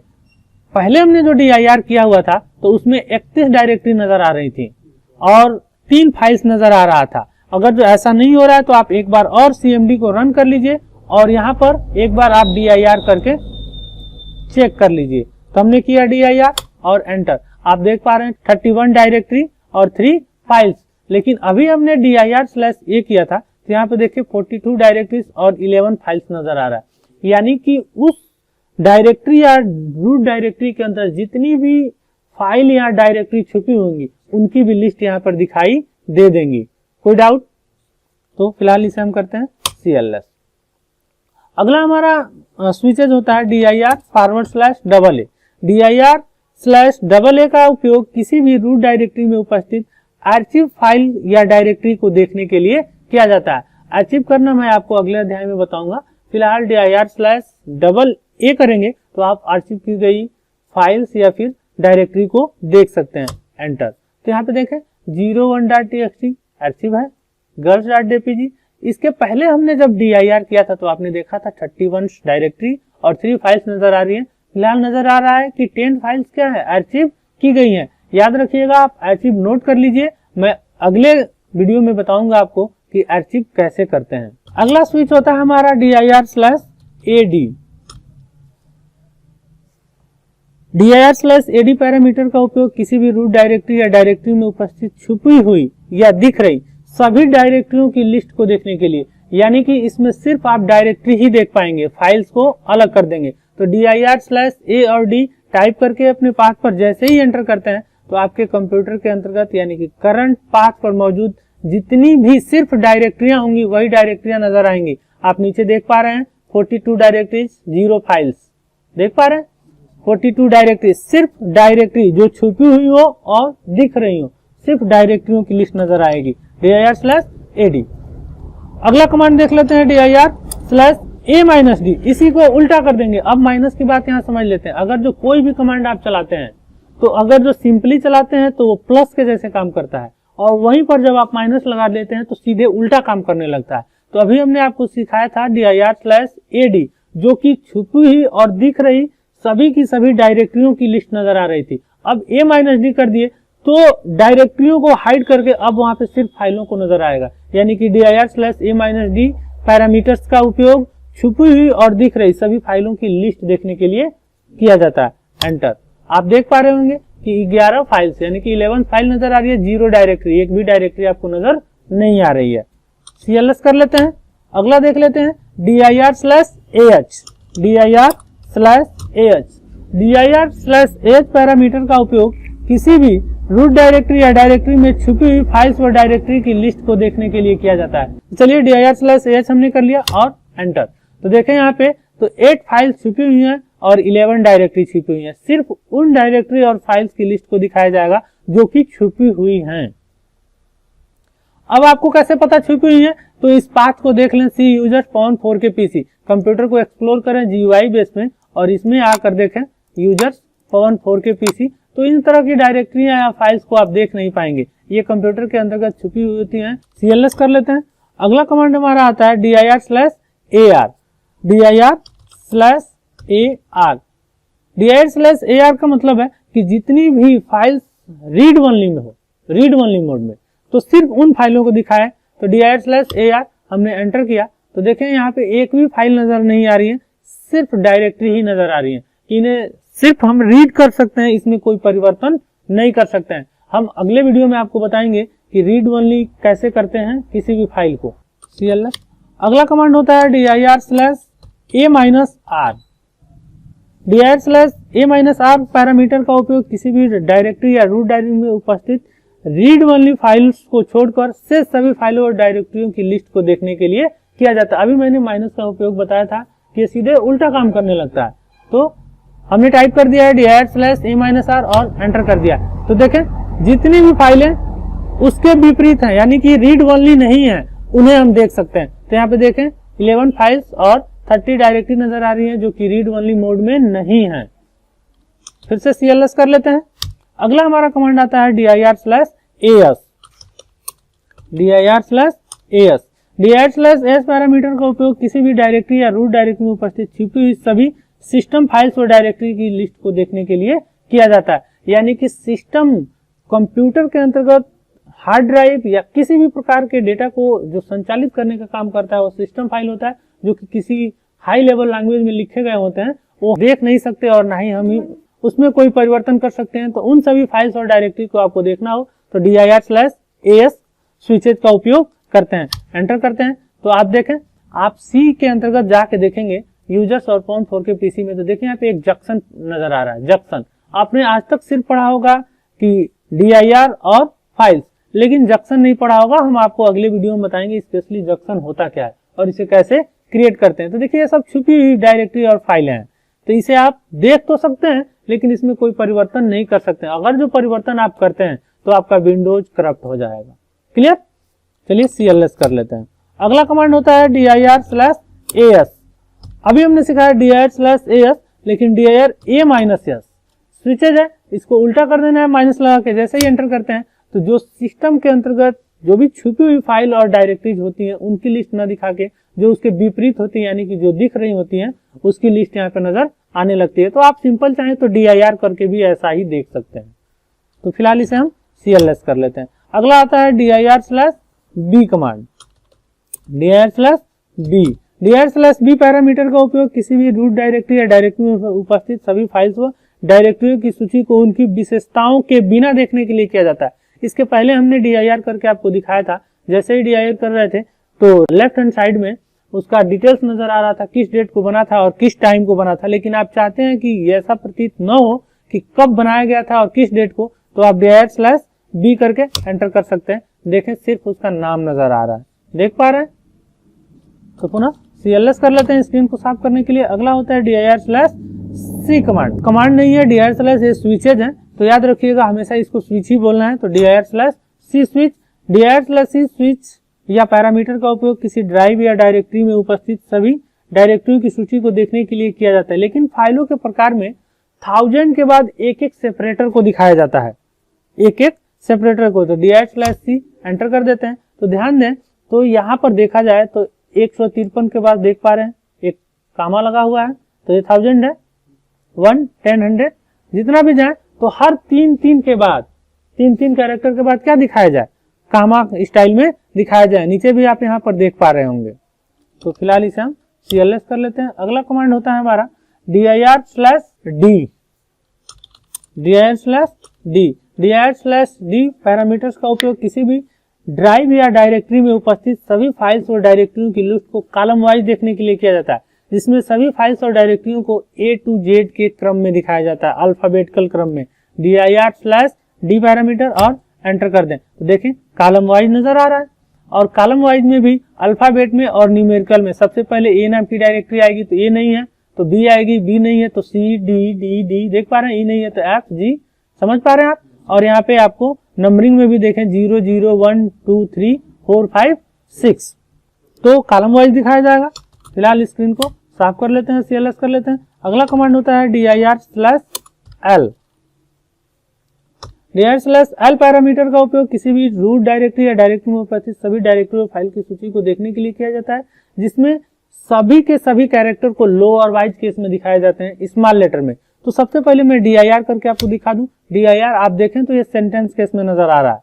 Speaker 1: पहले हमने जो DIR किया हुआ था तो उसमें 31 डायरेक्टरी नजर आ रही थी और 3 फाइल्स नजर आ रहा था। अगर जो ऐसा नहीं हो रहा है तो आप एक बार और CMD को रन कर लीजिए और यहाँ पर एक बार आप DIR करके चेक कर लीजिए। तो हमने किया DIR और एंटर। आप देख पा रहे हैं 31 डायरेक्टरी और 3 फाइल्स। लेकिन अभी हमने DIR/A किया था तो यहाँ पे देखिए 42 डायरेक्टरीज और 11 फाइल्स नजर आ रहा है। यानी कि उस डायरेक्टरी या रूट डायरेक्टरी के अंदर जितनी भी फाइल या डायरेक्टरी छुपी होंगी उनकी भी लिस्ट यहाँ पर दिखाई दे देंगी। कोई डाउट? तो फिलहाल इसे हम करते हैं CLS। अगला हमारा स्विचेज होता है DIR/AA। DIR/AA का उपयोग किसी भी रूट डायरेक्टरी में उपस्थित आर्चिव फाइल या डायरेक्टरी को देखने के लिए किया जाता है। आर्चिव करना मैं आपको अगले अध्याय में बताऊंगा। फिलहाल DIR/AA करेंगे तो आप आर्चिव की गई फाइल्स या फिर डायरेक्टरी को देख सकते हैं। एंटर। तो यहाँ पे देखें 01.txt आर्चिव है, girls.jpg। इसके पहले हमने जब DIR किया था तो आपने देखा था 31 डायरेक्टरी और 3 फाइल्स नजर आ रही है। फिलहाल नजर आ रहा है कि 10 फाइल्स क्या है, आर्चिव की गई हैं। याद रखिएगा, आप आर्चिव नोट कर लीजिए। मैं अगले वीडियो में बताऊंगा आपको कि आर्चिव कैसे करते हैं। अगला स्विच होता है हमारा DIR/AD। DIR/AD पैरामीटर का उपयोग किसी भी रूट डायरेक्टरी या डायरेक्टरी में उपस्थित छुपी हुई या दिख रही सभी डायरेक्टरियों की लिस्ट को देखने के लिए, यानी कि इसमें सिर्फ आप डायरेक्टरी ही देख पाएंगे, फाइल्स को अलग कर देंगे। तो DIR/A और D टाइप करके अपने पाथ पर जैसे ही एंटर करते हैं तो आपके कंप्यूटर के अंतर्गत यानी कि करंट पाथ पर मौजूद जितनी भी सिर्फ डायरेक्टरियां होंगी वही डायरेक्टरियां नजर आएंगी। आप नीचे देख पा रहे हैं 42 डायरेक्टरीज, 0 फाइल्स। देख पा रहे हैं 42 डायरेक्टरी, सिर्फ डायरेक्टरी जो छुपी हुई हो और दिख रही हो, सिर्फ डायरेक्टरियों की लिस्ट नजर आएगी। DIR/AD। अगला कमांड देख लेते हैं DIR/A-D। इसी को उल्टा कर देंगे। अब माइनस की बात यहाँ समझ लेते हैं। अगर जो कोई भी कमांड आप चलाते हैं तो अगर जो सिंपली चलाते हैं तो वो प्लस के जैसे काम करता है, और वहीं पर जब आप माइनस लगा देते हैं तो सीधे उल्टा काम करने लगता है। तो अभी हमने आपको सिखाया था DIR/AD, जो कि छुपी हुई और दिख रही सभी की सभी डायरेक्टरियों की लिस्ट नजर आ रही थी। अब A-D कर दिए तो डायरेक्टरियों को हाइड करके अब वहां पे सिर्फ फाइलों को नजर आएगा। यानी कि DIR/A-D पैरामीटर्स का उपयोग छुपी हुई और दिख रही सभी फाइलों की लिस्ट देखने के लिए किया जाता है। एंटर। आप देख पा रहे होंगे कि 11 फाइल्स यानी कि 11 फाइल नजर आ रही है, 0 डायरेक्टरी, एक भी डायरेक्टरी आपको नजर नहीं आ रही है। CLS कर लेते हैं। अगला देख लेते हैं DIR/AH। DIR/AH पैरामीटर का उपयोग किसी भी रूट डायरेक्टरी या डायरेक्टरी में छुपी हुई फाइल्स व डायरेक्टरी की लिस्ट को देखने के लिए किया जाता है। चलिए DIR/AH हमने कर लिया और एंटर। तो देखें यहाँ पे तो 8 फाइल्स छुपी हुई हैं और 11 डायरेक्टरी छुपी हुई हैं। सिर्फ उन डायरेक्टरी और फाइल्स की लिस्ट को दिखाया जाएगा जो कि छुपी हुई हैं। अब आपको कैसे पता छुपी हुई है, तो इस पाथ को देख लें। सी यूजर्स पवन 4 के PC। कंप्यूटर को एक्सप्लोर करें GUI बेस में और इसमें आकर देखें यूजर्स पवन 4 के PC। तो इन तरह की डायरेक्टरियां या फाइल्स को आप देख नहीं पाएंगे, ये कंप्यूटर के अंतर्गत छुपी हुई होती हैं। CLS कर लेते हैं। अगला कमांड हमारा आता है DIR/AR। DIR/AR का मतलब है कि जितनी भी फाइल्स रीड ओनली में हो, रीड ओनली मोड में, तो सिर्फ उन फाइलों को दिखाए। तो dir/ar हमने एंटर किया तो देखें यहाँ पे एक भी फाइल नजर नहीं आ रही है, सिर्फ डायरेक्टरी ही नजर आ रही है। इन्हें सिर्फ हम रीड कर सकते हैं, इसमें कोई परिवर्तन नहीं कर सकते हैं। हम अगले वीडियो में आपको बताएंगे कि रीड ओनली कैसे करते हैं किसी भी फाइल को। cls अगला कमांड होता है dir/a-r। dir/a-r पैरामीटर का उपयोग किसी भी डायरेक्टरी या रूट डायरेक्टरी में उपस्थित रीड ओनली फाइल्स को छोड़कर से सभी फाइलों और डायरेक्टरियों की लिस्ट को देखने के लिए किया जाता है। अभी मैंने माइनस का उपयोग बताया था कि सीधे उल्टा काम करने लगता है। तो हमने टाइप कर दिया है dir/a-r और एंटर कर दिया। तो देखें जितनी भी फाइलें उसके विपरीत हैं, यानी कि रीड ओनली नहीं है, उन्हें हम देख सकते हैं। तो यहाँ पे देखें 11 फाइल्स और 30 डायरेक्टरी नजर आ रही है जो कि रीड ओनली मोड में नहीं है। फिर से cls कर लेते हैं। अगला हमारा कमांड आता है dir/as। dir/as पैरामीटर का उपयोग किसी भी डायरेक्टरी या रूट डायरेक्टरी में उपस्थित छिपी हुई सभी सिस्टम फाइल्स और डायरेक्टरी की लिस्ट को देखने के लिए किया जाता है। यानी कि सिस्टम कंप्यूटर के अंतर्गत हार्ड ड्राइव या किसी भी प्रकार के डेटा को जो संचालित करने का काम करता है वो सिस्टम फाइल होता है, जो कि किसी हाई लेवल लैंग्वेज में लिखे गए होते हैं, वो देख नहीं सकते और ना ही हम उसमें कोई परिवर्तन कर सकते हैं। तो उन सभी फाइल्स और डायरेक्टरी को आपको देखना हो तो dir/as स्विचेज का उपयोग करते हैं, एंटर करते हैं। तो आप देखें, आप सी के अंतर्गत जाके देखेंगे यूजर्स और PON4 के पीसी में, तो देखें यहाँ पे एक जंक्शन नजर आ रहा है। जंक्शन आपने आज तक सिर्फ पढ़ा होगा कि dir और फाइल्स, लेकिन जंक्शन नहीं पढ़ा होगा। हम आपको अगले वीडियो में बताएंगे स्पेशली जंक्शन होता क्या है और इसे कैसे क्रिएट करते हैं। तो देखिए ये सब छुपी हुई डायरेक्टरी और फाइलें हैं, तो इसे आप देख तो सकते हैं लेकिन इसमें कोई परिवर्तन नहीं कर सकते। अगर जो परिवर्तन आप करते हैं तो आपका विंडोज करप्ट हो जाएगा। क्लियर? चलिए cls कर लेते हैं। अगला कमांड होता है dir/as। अभी हमने सीखा है dir/as, लेकिन dir/a-s स्विचेज है, इसको उल्टा कर देना है माइनस लगा के। जैसे ही एंटर करते हैं तो जो सिस्टम के अंतर्गत जो भी छुपी हुई फाइल और डायरेक्टरीज होती हैं उनकी लिस्ट न दिखा के जो उसके विपरीत होती है, यानी कि जो दिख रही होती हैं, उसकी लिस्ट यहाँ पे नजर आने लगती है। तो आप सिंपल चाहें तो dir करके भी ऐसा ही देख सकते हैं। तो फिलहाल इसे हम cls कर लेते हैं। अगला आता है dir/b कमांड। dir/b पैरामीटर का उपयोग किसी भी रूट डायरेक्टरी या डायरेक्टरी में उपस्थित सभी फाइल्स व डायरेक्टरियों की सूची को उनकी विशेषताओं के बिना देखने के लिए किया जाता है। इसके पहले हमने dir करके आपको दिखाया था। जैसे ही dir कर रहे थे तो लेफ्ट हैंड साइड में उसका डिटेल्स नजर आ रहा था, किस डेट को बना था और किस टाइम को बना था। लेकिन आप चाहते हैं कि ऐसा प्रतीत न हो कि कब बनाया गया था और किस डेट को, तो आप dir/b करके एंटर कर सकते हैं। देखें सिर्फ उसका नाम नजर आ रहा है, देख पा रहे हैं। तो पुनः cls कर लेते हैं स्क्रीन को साफ करने के लिए। अगला होता है dir/c कमांड। कमांड नहीं है, dir/a स्विचेज है, तो याद रखिएगा हमेशा इसको स्विच ही बोलना है। तो dir/c स्विच। dir/c स्विच या पैरामीटर का उपयोग किसी ड्राइव या डायरेक्टरी में उपस्थित सभी डायरेक्टरियों की सूची को देखने के लिए किया जाता है। लेकिन फाइलों के प्रकार में 1000 के बाद एक एक सेपरेटर को दिखाया जाता है, एक एक सेपरेटर को। तो dir/c एंटर कर देते हैं। तो ध्यान दें, तो यहाँ पर देखा जाए तो 153 के बाद देख पा रहे हैं एक कामा लगा हुआ है, तो ये 1000 है, 1, 10, 100 जितना भी जाए तो हर 3 के बाद 3 कैरेक्टर के बाद क्या दिखाया जाए, कामा स्टाइल में दिखाया जाए। नीचे भी आप यहाँ पर देख पा रहे होंगे। तो फिलहाल इसे हम cls कर लेते हैं। अगला कमांड होता है हमारा dir/d। dir/d पैरामीटर्स का उपयोग किसी भी ड्राइव या डायरेक्टरी में उपस्थित सभी फाइल्स और डायरेक्टरियों की लिस्ट को कॉलम वाइज देखने के लिए किया जाता है, जिसमें सभी फाइल्स और डायरेक्टरियों को A to Z के क्रम में दिखाया जाता है, अल्फाबेटिकल क्रम में। dir/d पैरामीटर और एंटर कर दें तो देखें कॉलम वाइज नजर आ रहा है, और कॉलम वाइज में भी अल्फाबेट में और न्यूमेरिकल में सबसे पहले A नाम की डायरेक्टरी आएगी तो A नहीं है, तो B आएगी, B नहीं है तो C, D, D, D देख पा रहे हैं, E नहीं है तो F, G समझ पा रहे हैं आप। और यहाँ पे आपको नंबरिंग में भी देखें 0, 0, 1, 2, 3, 4, 5, 6 तो कॉलम वाइज दिखाया जाएगा। फिलहाल स्क्रीन को साफ कर लेते हैं, cls कर लेते हैं। अगला कमांड होता है dir/l। dir/l पैरामीटर का उपयोग किसी भी रूट डायरेक्टरी या डायरेक्टरी में उपस्थित सभी डायरेक्टरी और फाइल की सूची को देखने के लिए किया जाता है, जिसमें सभी के सभी कैरेक्टर को लो और वाइज केस में दिखाए जाते हैं, स्मॉल लेटर में। तो सबसे पहले मैं DIR करके आपको दिखा दूं। DIR आप देखें तो ये सेंटेंस केस में नजर आ रहा है,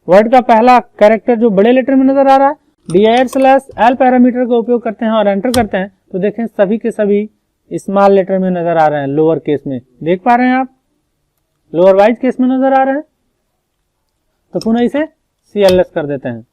Speaker 1: वर्ड का पहला कैरेक्टर जो बड़े लेटर में नजर आ रहा है। DIR/L पैरामीटर का उपयोग करते हैं और एंटर करते हैं तो देखें सभी के सभी स्मॉल लेटर में नजर आ रहे हैं, लोअर केस में देख पा रहे हैं आप, लोअर वाइज केस में नजर आ रहे हैं। तो पुनः इसे CLS कर देते हैं।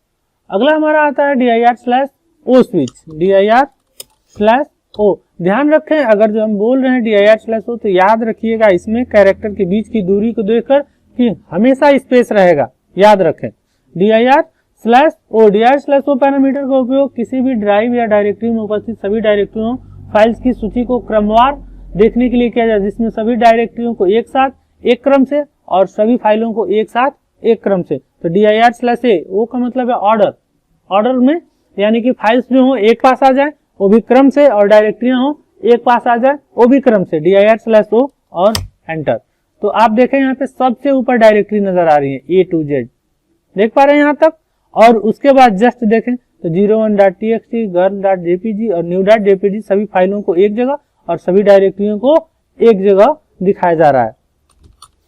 Speaker 1: अगला हमारा आता है DIR/O स्विच, DIR/O। ध्यान रखें अगर जो हम बोल रहे हैं DIR/O तो याद रखिएगा इसमें कैरेक्टर के बीच की दूरी को देखकर कि हमेशा स्पेस रहेगा, याद रखें। DIR/O पैरामीटर का उपयोग किसी भी ड्राइव या डायरेक्टरी में उपस्थित सभी डायरेक्टरियों फाइल्स की सूची को क्रमवार देखने के लिए किया जाए, जिसमें सभी डायरेक्टरियों को एक साथ एक क्रम से और सभी फाइलों को एक साथ एक क्रम से। तो DIR/O का मतलब है ऑर्डर, ऑर्डर में यानी कि फाइल्स जो हो एक पास आ जाए वो भी क्रम से, और डायरेक्टरियां हो एक पास आ जाए वो भी क्रम से। DIR/O और एंटर। तो आप देखें यहाँ पे सबसे ऊपर डायरेक्टरी नजर आ रही है A to Z, देख पा रहे हैं यहाँ तक। और उसके बाद जस्ट देखें तो 01.txt, girl.jpg और new.jpg सभी फाइलों को एक जगह और सभी डायरेक्टरियों को एक जगह दिखाया जा रहा है।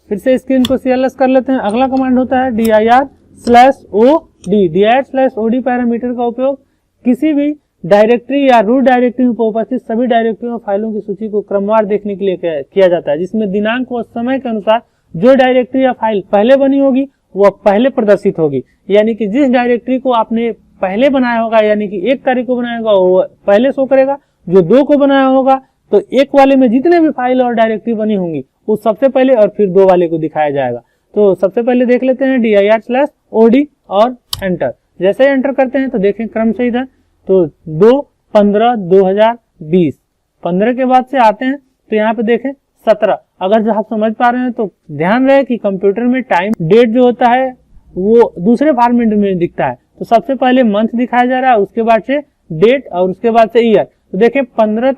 Speaker 1: फिर से स्क्रीन को CLS कर लेते हैं। अगला कमांड होता है DIR/OD। DIR/OD पैरामीटर का उपयोग किसी भी डायरेक्टरी या रूट डायरेक्टरी में उपस्थित सभी डायरेक्टरी और फाइलों की सूची को क्रमवार देखने के लिए किया जाता है, जिसमें दिनांक व समय के अनुसार जो डायरेक्टरी या फाइल पहले बनी होगी वह पहले प्रदर्शित होगी। यानी कि जिस डायरेक्टरी को आपने पहले बनाया होगा, यानी कि 1 तारीख को बनाया होगा वो पहले शो करेगा, जो 2 को बनाया होगा तो 1 वाले में जितने भी फाइल और डायरेक्टरी बनी होंगी वो सबसे पहले और फिर 2 वाले को दिखाया जाएगा। तो सबसे पहले देख लेते हैं DIR/OD और एंटर। जैसे ही एंटर करते हैं तो देखें क्रम से इधर तो 2/15/2020, 15 के बाद से आते हैं तो यहाँ पे देखें 17। अगर जो आप समझ पा रहे हैं तो ध्यान रहे कि कंप्यूटर में टाइम डेट जो होता है वो दूसरे फॉर्मेट में दिखता है। तो सबसे पहले मंथ दिखाया जा रहा है, उसके बाद से डेट और उसके बाद से ईयर। तो देखें 15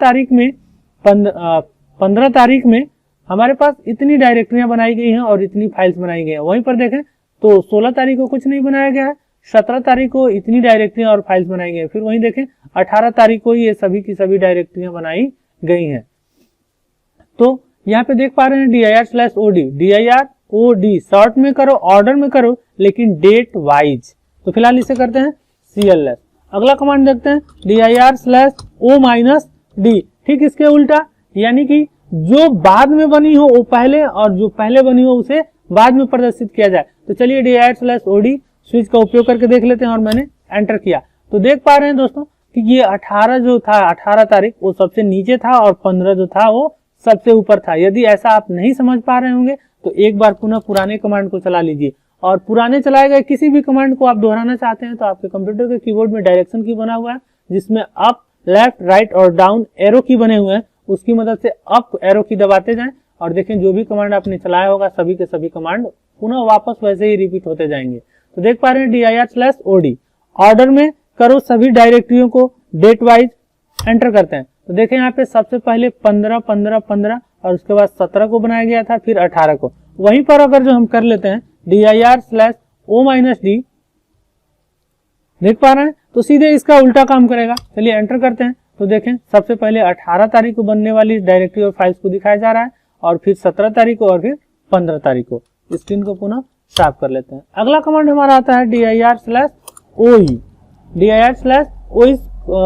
Speaker 1: तारीख में हमारे पास इतनी डायरेक्टरियां बनाई गई हैं और इतनी फाइल्स बनाई गई हैं। वहीं पर देखें तो 16 तारीख को कुछ नहीं बनाया गया है, 17 तारीख को इतनी डायरेक्टरियां और फाइल्स बनाई गई हैं। फिर वहीं देखें 18 तारीख को ये सभी की सभी डायरेक्टरियां बनाई गई हैं। तो यहाँ पे देख पा रहे हैं DIR/OD, DIR/OD शॉर्ट में करो, ऑर्डर में करो, लेकिन डेट वाइज। तो फिलहाल इसे करते हैं CLS। अगला कमांड देखते हैं DIR/O-D। ठीक इसके उल्टा, यानी कि जो बाद में बनी हो वो पहले और जो पहले बनी हो उसे बाद में प्रदर्शित किया जाए। तो चलिए DIR/OD स्विच का उपयोग करके देख लेते हैं और मैंने एंटर किया तो देख पा रहे हैं दोस्तों कि ये 18 जो था, 18 तारीख वो सबसे नीचे था और 15 जो था वो सबसे ऊपर था। यदि ऐसा आप नहीं समझ पा रहे होंगे तो एक बार पुनः पुराने कमांड को चला लीजिए, और पुराने चलाए गए किसी भी कमांड को आप दोहराना चाहते हैं तो आपके कंप्यूटर के कीबोर्ड में डायरेक्शन की बना हुआ है, जिसमें अप, लेफ्ट, राइट और डाउन एरो की बने हुए हैं। उसकी मदद से अप एरो की दबाते जाएं और देखें जो भी कमांड आपने चलाया होगा सभी के सभी कमांड पुनः वापस वैसे ही रिपीट होते जाएंगे। तो देख पा रहे हैं DIR/OD ऑर्डर में करो सभी डायरेक्टरियों को डेट वाइज, एंटर करते हैं तो देखें यहाँ पे सबसे पहले 15 और उसके बाद 17 को बनाया गया था, फिर 18 को। वहीं पर अगर जो हम कर लेते हैं DIR/O-D, देख पा रहे हैं तो सीधे इसका उल्टा काम करेगा। चलिए एंटर करते हैं तो देखें सबसे पहले 18 तारीख को बनने वाली डायरेक्टरी और फाइल्स को दिखाया जा रहा है, और फिर 17 तारीख को और फिर 15 तारीख को। स्क्रीन को पुनः साफ कर लेते हैं। अगला कमांड हमारा आता है DIR/OE। DIR/OE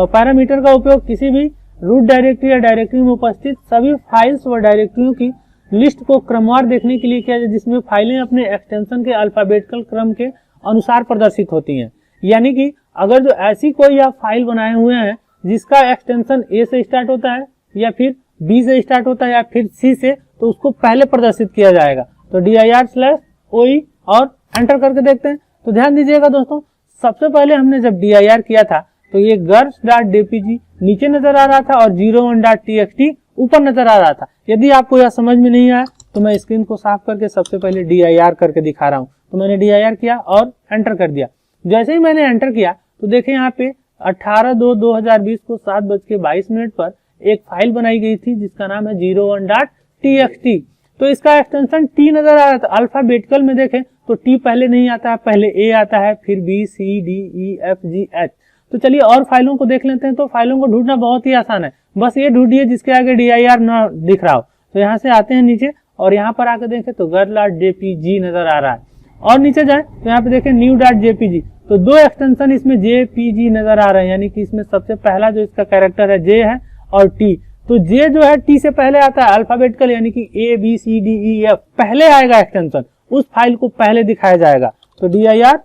Speaker 1: पैरामीटर का उपयोग किसी भी रूट डायरेक्टरी या डायरेक्टरी में उपस्थित सभी फाइल्स व डायरेक्टरियों की लिस्ट को क्रमवार देखने के लिए किया जाए, जिसमें फाइलें अपने एक्सटेंशन के अल्फाबेटिकल क्रम के अनुसार प्रदर्शित होती हैं। यानी कि अगर जो ऐसी कोई आप फाइल बनाए हुए हैं जिसका एक्सटेंशन A से स्टार्ट होता है या फिर B से स्टार्ट होता है या फिर C से, तो उसको पहले प्रदर्शित किया जाएगा। तो DIR/OE और एंटर करके देखते हैं तो ध्यान दीजिएगा दोस्तों, सबसे पहले हमने जब DIR किया था तो ये girls.jpg नीचे नजर आ रहा था और 01.txt ऊपर नजर आ रहा था। यदि आपको यह समझ में नहीं आया तो मैं स्क्रीन को साफ करके सबसे पहले DIR करके दिखा रहा हूं। तो मैंने DIR किया और एंटर कर दिया। जैसे ही मैंने एंटर किया तो देखें यहाँ पे 18/2/2020 को 7:22 पर एक फाइल बनाई गई थी जिसका नाम है 01.txt। तो इसका एक्सटेंशन T नजर आ रहा था। अल्फाबेटिकल में देखें तो T पहले नहीं आता है, पहले A आता है, फिर B, C, D, E, F, G, H। तो चलिए और फाइलों को देख लेते हैं। तो फाइलों को ढूंढना बहुत ही आसान है, बस ये ढूंढिए जिसके आगे DIR ना दिख रहा हो। तो यहाँ से आते हैं नीचे और यहाँ पर आकर देखें तो girl.jpg नजर आ रहा है, और नीचे जाए तो यहाँ पे देखें new.jpg, तो दो एक्सटेंशन इसमें jpg नजर आ रहे हैं, यानी कि इसमें सबसे पहला जो इसका कैरेक्टर है j है और t, तो j जो है t से पहले आता है अल्फाबेटिकल, यानी कि a b c d e f पहले आएगा एक्सटेंशन, उस फाइल को पहले दिखाया जाएगा। तो dir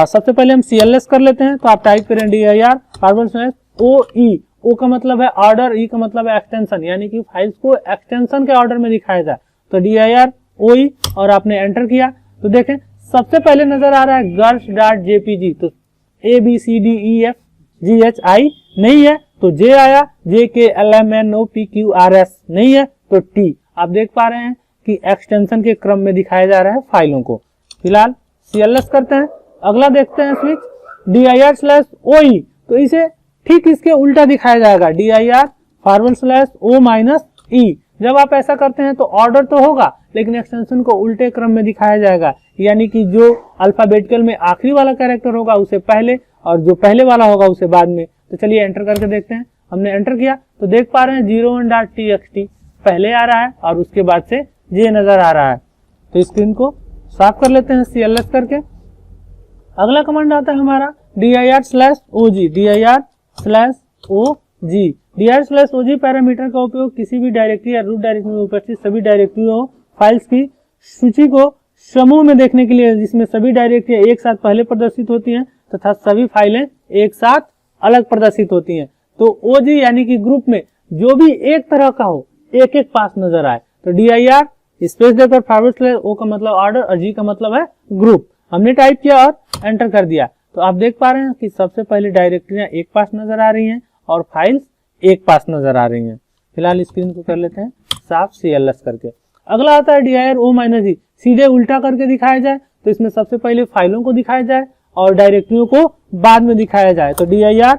Speaker 1: सबसे पहले हम cls कर लेते हैं, तो आप टाइप करें dir /oe, ओ का मतलब है ऑर्डर, ई का मतलब है एक्सटेंशन, यानी कि फाइल्स को एक्सटेंशन के ऑर्डर में दिखाया जाए। तो dir oe और आपने एंटर किया तो देखें सबसे पहले नजर आ रहा है girls.jpg, तो a b c d e f g h i नहीं है, तो j आया, j k l m n o p q r s नहीं है, तो t। आप देख पा रहे हैं कि एक्सटेंशन के क्रम में दिखाया जा रहा है फाइलों को। फिलहाल cls करते हैं, अगला देखते हैं स्विच dir/oe, तो इसे ठीक इसके उल्टा दिखाया जाएगा dir/o-e। जब आप ऐसा करते हैं तो ऑर्डर तो होगा लेकिन एक्सटेंशन को उल्टे क्रम में दिखाया जाएगा, यानी कि जो अल्फाबेटिकल में आखिरी वाला कैरेक्टर होगा उसे पहले और जो पहले वाला होगा उसे बाद में। तो चलिए एंटर करके देखते हैं। हमने एंटर किया तो देख पा रहे हैं 01.txt पहले आ रहा है और उसके बाद से जे नजर आ रहा है। तो स्क्रीन को साफ कर लेते हैं cls करके। अगला कमांड आता है हमारा dir/og पैरामीटर का उपयोग किसी भी डायरेक्टरी या रूट डायरेक्टरी में उपस्थित सभी डायरेक्टरियों फाइल्स की सूची को समूह में देखने के लिए, जिसमें सभी डायरेक्टरियां एक साथ पहले प्रदर्शित होती हैं तथा सभी फाइलें एक साथ अलग प्रदर्शित होती हैं। तो OG यानी कि ग्रुप में जो भी एक तरह का हो, एक एक पास नजर आए। तो dir स्पेस देकर /o का मतलब ऑर्डर और g का मतलब है ग्रुप। हमने टाइप किया और एंटर कर दिया, तो आप देख पा रहे हैं कि सबसे पहले डायरेक्टरियां एक पास नजर आ रही हैं और फाइल्स एक पास नजर आ रही हैं। फिलहाल स्क्रीन को कर लेते हैं साफ cls करके। अगला आता है dir-o-e, सीधे उल्टा करके दिखाया जाए तो इसमें सबसे पहले फाइलों को दिखाया जाए और डायरेक्टरियों को बाद में दिखाया जाए। तो dir/o-g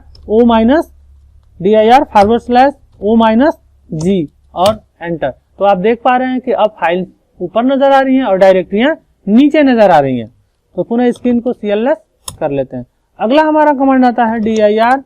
Speaker 1: और एंटर। तो आप देख पा रहे हैं कि अब फाइल ऊपर नजर आ रही हैं और डायरेक्टरियां नीचे नजर आ रही हैं। तो पुनः स्क्रीन को cls कर लेते हैं। अगला हमारा कमांड आता है dir/on।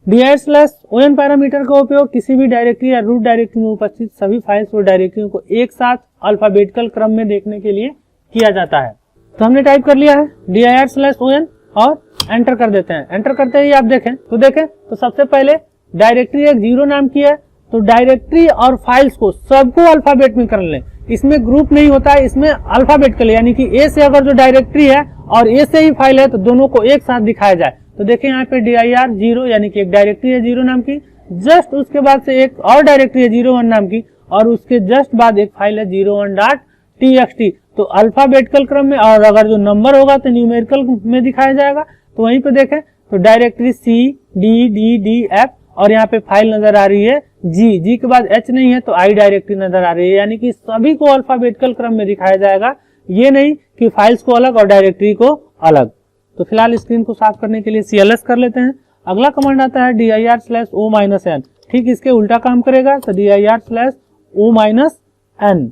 Speaker 1: dir/on पैरामीटर का उपयोग किसी भी डायरेक्टरी या रूट डायरेक्टरी में उपस्थित सभी फाइल्स और डायरेक्टरियों को एक साथ अल्फाबेटिकल क्रम में देखने के लिए किया जाता है। तो हमने टाइप कर लिया है dir/on और एंटर कर देते हैं। एंटर करते ही आप देखें तो सबसे पहले डायरेक्टरी एक 0 नाम की है, तो डायरेक्टरी और फाइल्स को सबको अल्फाबेट में कर लें। इसमें ग्रुप नहीं होता है, इसमें अल्फाबेटिकल, यानी कि ए से अगर जो डायरेक्टरी है और ए से ही फाइल है तो दोनों को एक साथ दिखाया जाए। तो देखिए यहाँ पे dir 0 यानी कि एक डायरेक्टरी है 0 नाम की, जस्ट उसके बाद से एक और डायरेक्टरी है 01 नाम की और उसके जस्ट बाद एक फाइल है 01.txt। तो अल्फाबेटिकल क्रम में, और अगर जो नंबर होगा तो न्यूमेरिकल में दिखाया जाएगा। तो वहीं पे देखें तो directory C D D D F और यहाँ पे फाइल नजर आ रही है जी के बाद H नहीं है तो I डायरेक्टरी नजर आ रही है, यानी कि सभी को अल्फाबेटिकल क्रम में दिखाया जाएगा, ये नहीं कि फाइल्स को अलग और डायरेक्टरी को अलग। तो फिलहाल स्क्रीन को साफ करने के लिए cls कर लेते हैं। अगला कमांड आता है dir/o-n, ठीक इसके उल्टा काम करेगा। तो dir/o-n,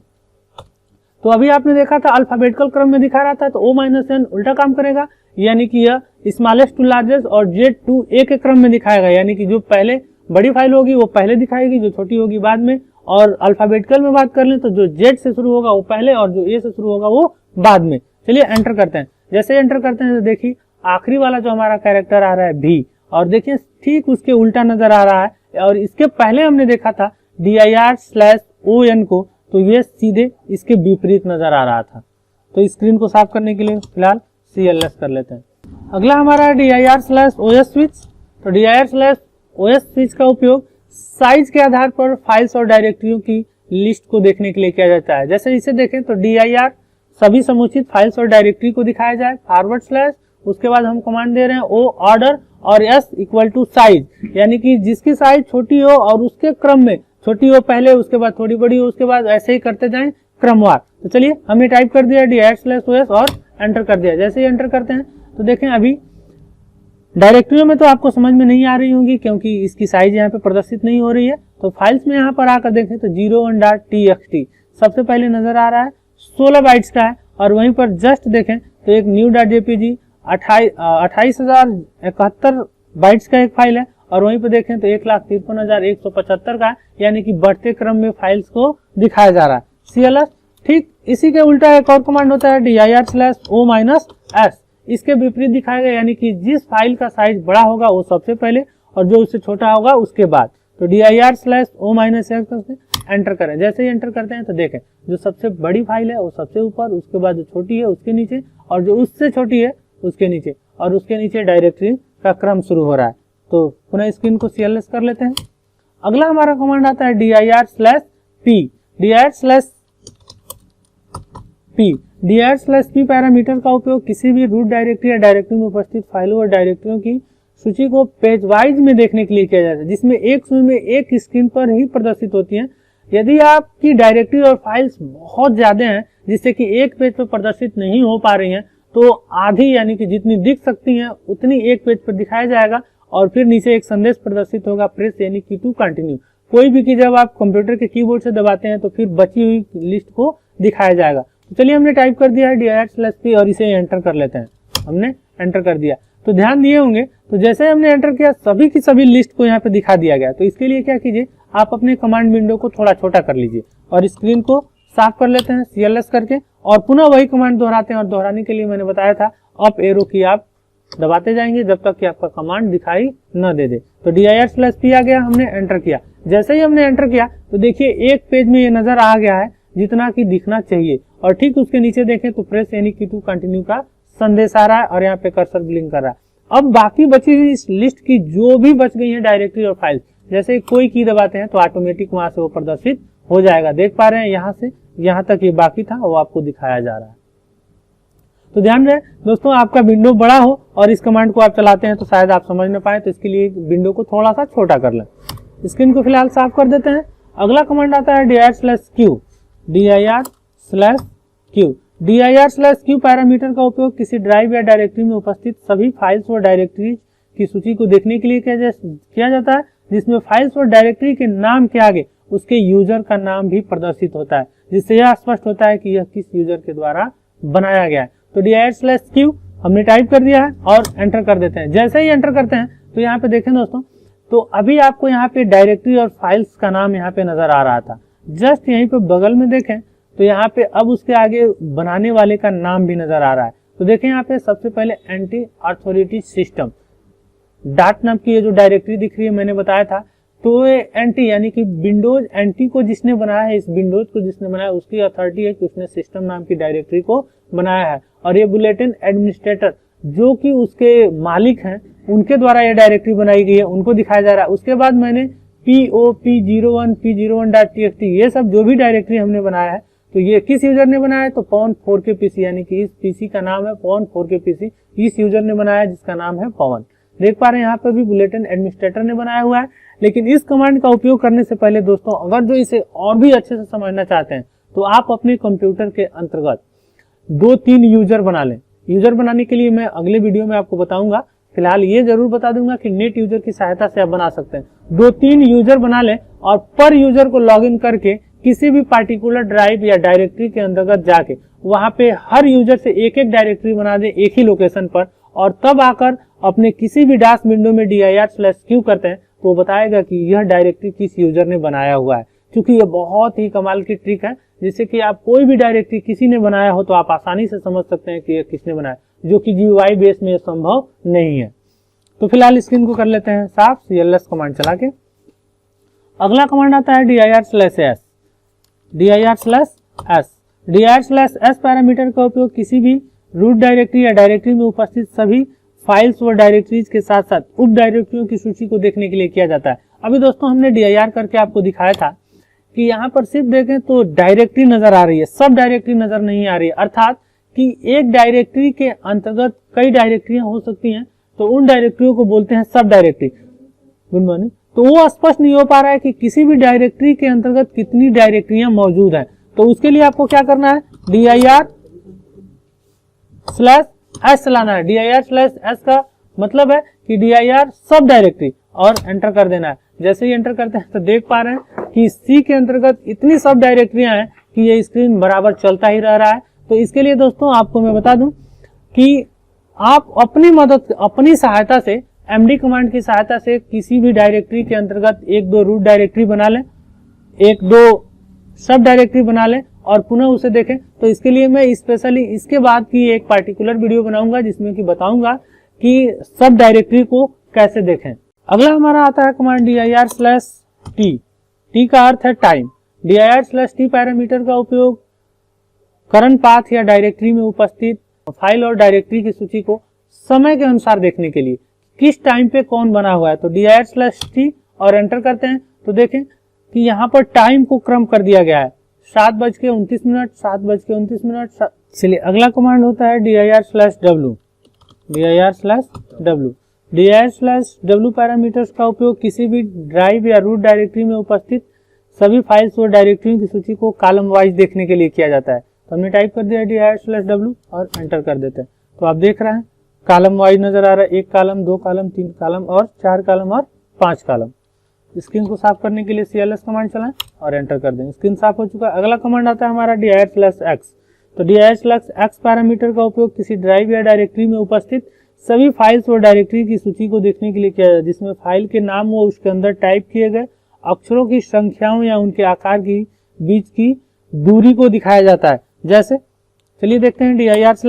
Speaker 1: तो अभी आपने देखा था अल्फाबेटिकल क्रम में दिखा रहा था, तो o-n उल्टा काम करेगा, यानी कि यह स्मॉलेस्ट टू लार्जेस्ट और z टू a के क्रम में दिखाएगा, यानी कि जो पहले बड़ी फाइल होगी वो पहले दिखाएगी, जो छोटी होगी बाद में। और अल्फाबेटिकल में बात कर लें तो जो z से शुरू होगा वो पहले और जो a से शुरू होगा वो बाद में। चलिए एंटर करते हैं। जैसे एंटर करते हैं तो देखिए आखिरी वाला जो हमारा कैरेक्टर आ रहा है भी, और देखिए ठीक उसके उल्टा नजर आ रहा है, और इसके पहले हमने देखा था dir/on को, तो ये सीधे इसके विपरीत नजर आ रहा था। तो स्क्रीन को साफ करने के लिए फिलहाल cls कर लेते हैं। अगला हमारा dir/os स्विच। तो dir/os स्विच का उपयोग साइज के आधार पर फाइल्स और डायरेक्टरियों की लिस्ट को देखने के लिए किया जाता है। जैसे इसे देखें तो dir सभी समुचित फाइल्स और डायरेक्टरी को दिखाया जाए, /, उसके बाद हम कमांड दे रहे हैं o ऑर्डर और s इक्वल टू साइज, यानी कि जिसकी साइज छोटी हो और उसके क्रम में छोटी हो पहले, उसके बाद थोड़ी बड़ी हो, उसके बाद ऐसे ही करते जाएं क्रमवार। तो चलिए हमने टाइप कर दिया dir/os और एंटर कर दिया। जैसे ही एंटर करते हैं तो देखें अभी डायरेक्टरियों में तो आपको समझ में नहीं आ रही होंगी क्योंकि इसकी साइज यहाँ पे प्रदर्शित नहीं हो रही है। तो फाइल्स में यहाँ पर आकर देखें तो 01.txt सबसे पहले नजर आ रहा है, 16 बाइट्स का है, और वहीं पर जस्ट देखें तो एक new.jpg 28,071 बाइट्स का एक फाइल है, और वहीं पे देखें तो 1,53,175 का है, यानी कि बढ़ते क्रम में फाइल्स को दिखाया जा रहा है CLS। ठीक इसी के उल्टा एक और कमांड होता है dir/o-s, इसके विपरीत दिखाएगा, यानी कि जिस फाइल का साइज बड़ा होगा वो सबसे पहले और जो उससे छोटा होगा उसके बाद। तो dir/o-s एंटर करें। जैसे ही एंटर करते हैं तो देखें जो सबसे बड़ी फाइल है वो सबसे ऊपर, उसके बाद जो छोटी है उसके नीचे, और जो उससे छोटी है उसके नीचे, और उसके नीचे डायरेक्टरी का क्रम शुरू हो रहा है। तो पुनः स्क्रीन को CLS कर लेते हैं। अगला हमारा कमांड आता है dir/p। dir/p पैरामीटर का उपयोग किसी भी रूट डायरेक्टरी या डायरेक्टरी में उपस्थित फाइलों और डायरेक्टरियों की सूची को पेज वाइज में देखने के लिए किया जाता है, जिसमें एक समय में एक स्क्रीन पर ही प्रदर्शित होती है। यदि आपकी डायरेक्टरी और फाइल्स बहुत ज्यादा हैं जिससे कि एक पेज पर प्रदर्शित नहीं हो पा रही हैं, तो आधी यानी कि जितनी दिख सकती हैं उतनी एक पेज पर दिखाया जाएगा, और फिर नीचे एक संदेश प्रदर्शित होगा, प्रेस यानी की टू कंटिन्यू। कोई भी की जब आप कंप्यूटर के कीबोर्ड से दबाते हैं तो फिर बची हुई लिस्ट को दिखाया जाएगा। तो चलिए हमने टाइप कर दिया है dir/p और इसे एंटर कर लेते हैं। हमने एंटर कर दिया तो ध्यान दिए होंगे, तो जैसे हमने एंटर किया सभी की सभी लिस्ट को यहाँ पे दिखा दिया गया। तो इसके लिए क्या कीजिए, आप अपने कमांड विंडो को थोड़ा छोटा कर लीजिए और स्क्रीन को साफ कर लेते हैं CLS करके, और पुनः वही कमांड दोहराते हैं। और दोहराने के लिए मैंने बताया था अप एरो की आप दबाते जाएंगे जब तक कि आपका कमांड दिखाई न दे दे। तो dir/p आ गया, हमने एंटर किया। जैसे ही हमने एंटर किया तो देखिए एक पेज में ये नजर आ गया है जितना कि दिखना चाहिए, और ठीक उसके नीचे देखें तो प्रेस यानी की टू कंटिन्यू का संदेश आ रहा है और यहाँ पे कर्सर ब्लिंक कर रहा है। अब बाकी बची हुई इस लिस्ट की जो भी बच गई है डायरेक्टरी और फाइल, जैसे कोई की दबाते हैं तो ऑटोमेटिक वहां से वो प्रदर्शित हो जाएगा। देख पा रहे हैं यहाँ से यहाँ तक ये बाकी था वो आपको दिखाया जा रहा है। तो ध्यान रहे दोस्तों, आपका विंडो बड़ा हो और इस कमांड को आप चलाते हैं तो शायद आप समझ न पाए, तो इसके लिए विंडो को थोड़ा सा छोटा कर लें। स्क्रीन को फिलहाल साफ कर देते हैं। अगला कमांड आता है dir/q। dir/q पैरामीटर का उपयोग किसी ड्राइव या डायरेक्टरी में उपस्थित सभी फाइल्स और डायरेक्टरी की सूची को देखने के लिए किया जाता है, जिसमें फाइल्स और डायरेक्टरी के नाम के आगे उसके यूजर का नाम भी प्रदर्शित होता है, जिससे यह स्पष्ट होता है कि यह किस यूजर के द्वारा बनाया गया है। तो dir/q हमने टाइप कर दिया है और एंटर कर देते हैं। जैसे ही एंटर करते हैं तो यहाँ पे देखें दोस्तों, तो अभी आपको यहाँ पे डायरेक्टरी और फाइल्स का नाम यहाँ पे नजर आ रहा था। जस्ट यहीं पे बगल में देखें तो यहाँ पे अब उसके आगे बनाने वाले का नाम भी नजर आ रहा है। तो देखें यहाँ पे सबसे पहले एंटी अथॉरिटी सिस्टम डॉट नाम की ये जो डायरेक्टरी दिख रही है, मैंने बताया था, तो ये एंटी यानी कि विंडोज एंटी को जिसने बनाया है, इस विंडोज को जिसने बनाया उसकी अथॉरिटी है कि उसने सिस्टम नाम की डायरेक्टरी को बनाया है। और ये बुलेटिन एडमिनिस्ट्रेटर जो कि उसके मालिक हैं उनके द्वारा ये डायरेक्टरी बनाई गई है, उनको दिखाया जा रहा है। उसके बाद मैंने POP01 P01.txt ये सब जो भी डायरेक्टरी हमने बनाया है, तो ये किस यूजर ने बनाया है, तो पवन 4K PC यानी कि इस पीसी का नाम है पवन 4K PC, इस यूजर ने बनाया है जिसका नाम है पवन। देख पा रहे हैं यहाँ पे भी बुलेटिन एडमिनिस्ट्रेटर ने बनाया हुआ है। लेकिन इस कमांड का उपयोग करने से पहले दोस्तों, अगर जो इसे और भी अच्छे से समझना चाहते हैं तो आप अपने कंप्यूटर के अंतर्गत 2-3 यूजर बना लें। यूजर बनाने के लिए मैं अगले वीडियो में आपको बताऊंगा, फिलहाल ये जरूर बता दूंगा कि नेट यूजर की सहायता से आप बना सकते हैं। 2-3 यूजर बना लें और पर यूजर को लॉगिन करके किसी भी पार्टिकुलर ड्राइव या डायरेक्टरी के अंतर्गत जाके वहां पे हर यूजर से एक एक डायरेक्टरी बना दें एक ही लोकेशन पर, और तब आकर अपने किसी भी डास विंडो में dir/q करते हैं तो वो बताएगा कि यह डायरेक्टरी किस यूजर ने बनाया हुआ है। क्योंकि यह बहुत ही कमाल की ट्रिक है, जिससे कि आप कोई भी डायरेक्टरी किसी ने बनाया हो तो आप आसानी से समझ सकते हैं कि यह किसने बनाया, जो कि GUI बेस में संभव नहीं है। तो फिलहाल स्क्रीन को कर लेते हैं साफ CLS कमांड चला के। अगला कमांड आता है dir/s। dir/s पैरामीटर का उपयोग किसी भी रूट डायरेक्टरी या डायरेक्टरी में उपस्थित सभी फाइल्स और डायरेक्टरीज के साथ साथ उप डायरेक्टरियों की सूची को देखने के लिए किया जाता है। अभी दोस्तों हमने dir करके आपको दिखाया था कि यहाँ पर सिर्फ देखें तो डायरेक्टरी नजर आ रही है, सब डायरेक्टरी नजर नहीं आ रही है। अर्थात कि एक डायरेक्टरी के अंतर्गत कई डायरेक्टरियां हो सकती हैं, तो उन डायरेक्टरियों को बोलते हैं सब डायरेक्टरी। Good morning. तो वो स्पष्ट नहीं हो पा रहा है कि किसी भी डायरेक्टरी के अंतर्गत कितनी डायरेक्टरियां मौजूद हैं। तो उसके लिए आपको क्या करना है, dir/s चलाना है। dir/s का मतलब है कि dir सब डायरेक्टरी, और एंटर कर देना है। जैसे ही एंटर करते हैं तो देख पा रहे हैं कि सी के अंतर्गत इतनी सब डायरेक्टरियां हैं कि ये स्क्रीन बराबर चलता ही रह रहा है। तो इसके लिए दोस्तों आपको मैं बता दूं कि आप अपनी सहायता से md कमांड की सहायता से किसी भी डायरेक्टरी के अंतर्गत एक दो रूट डायरेक्टरी बना लें, एक दो सब डायरेक्टरी बना लें और पुनः उसे देखें। तो इसके लिए मैं स्पेशली इसके बाद की एक पार्टिकुलर वीडियो बनाऊंगा जिसमें कि बताऊंगा कि सब डायरेक्टरी को कैसे देखें। अगला हमारा आता है कमांड dir/t। t का अर्थ है टाइम। dir/t पैरामीटर का उपयोग करंट पाथ या डायरेक्टरी में उपस्थित फाइल और डायरेक्टरी की सूची को समय के अनुसार देखने के लिए किस टाइम पे कौन बना हुआ है। तो dir/t और एंटर करते हैं तो देखें कि यहाँ पर टाइम को क्रम कर दिया गया है 7:29, 7:29। चलिए अगला कमांड होता है dir/w। dir/w पैरामीटर्स का उपयोग किसी भी ड्राइव या रूट डायरेक्टरी में उपस्थित सभी फाइल्स और डायरेक्टरी की सूची को कॉलम वाइज देखने के लिए किया जाता है। तो हमने टाइप कर दिया dir/w और एंटर कर देते हैं। तो आप देख रहे हैं कॉलम वाइज नजर आ रहा है, 1 कॉलम, 2 कॉलम, 3 कॉलम और 4 कॉलम और 5 कॉलम। स्क्रीन को साफ करने के लिए cls कमांड चलाएं और एंटर कर दें। स्क्रीन साफ हो चुका है। अगला कमांड आता है हमारा dir/x। तो dir/x पैरामीटर का उपयोग किसी ड्राइव या डायरेक्टरी में उपस्थित सभी फाइल्स और डायरेक्टरी की सूची को देखने के लिए किया जाता है, जिसमें फाइल के नाम व उसके अंदर टाइप किए गए अक्षरों की संख्याओं या उनके आकार की बीच की दूरी को दिखाया जाता है। जैसे चलिए देखते हैं dir/x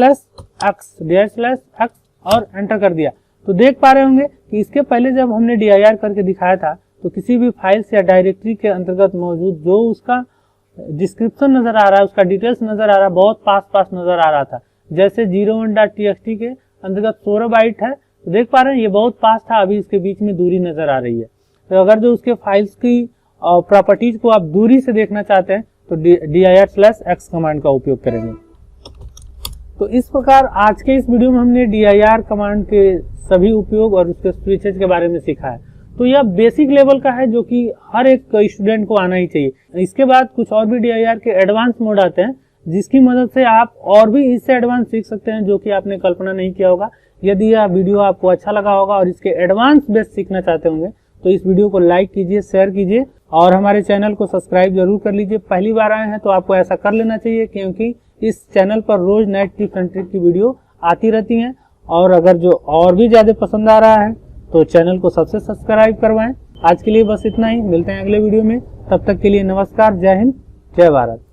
Speaker 1: और एंटर कर दिया। तो देख पा रहे होंगे कि इसके पहले जब हमने dir करके दिखाया था तो किसी भी फाइल्स या डायरेक्टरी के अंतर्गत मौजूद जो उसका डिस्क्रिप्शन नजर आ रहा है, उसका डिटेल्स नजर आ रहा है, बहुत पास नजर आ रहा था। जैसे 01.txt के अंतर्गत 16 बाइट है, तो देख पा रहे हैं ये बहुत पास था, अभी इसके बीच में दूरी नजर आ रही है। तो अगर जो उसके फाइल्स की प्रॉपर्टीज को आप दूरी से देखना चाहते हैं तो dir/x कमांड का उपयोग करेंगे। तो इस प्रकार आज के इस वीडियो में हमने dir कमांड के सभी उपयोग और उसके स्विचेज के बारे में सीखा है। तो यह बेसिक लेवल का है जो कि हर एक स्टूडेंट को आना ही चाहिए। इसके बाद कुछ और भी dir के एडवांस मोड आते हैं जिसकी मदद से आप और भी इससे एडवांस सीख सकते हैं जो कि आपने कल्पना नहीं किया होगा। यदि यह वीडियो आपको अच्छा लगा होगा और इसके एडवांस बेस सीखना चाहते होंगे तो इस वीडियो को लाइक कीजिए, शेयर कीजिए और हमारे चैनल को सब्सक्राइब जरूर कर लीजिए। पहली बार आए हैं तो आपको ऐसा कर लेना चाहिए क्योंकि इस चैनल पर रोज नए टिप्स एंड ट्रिक की वीडियो आती रहती हैं। और अगर जो और भी ज्यादा पसंद आ रहा है तो चैनल को सबसे सब्सक्राइब करवाएं। आज के लिए बस इतना ही, मिलते हैं अगले वीडियो में। तब तक के लिए नमस्कार, जय हिंद, जय भारत।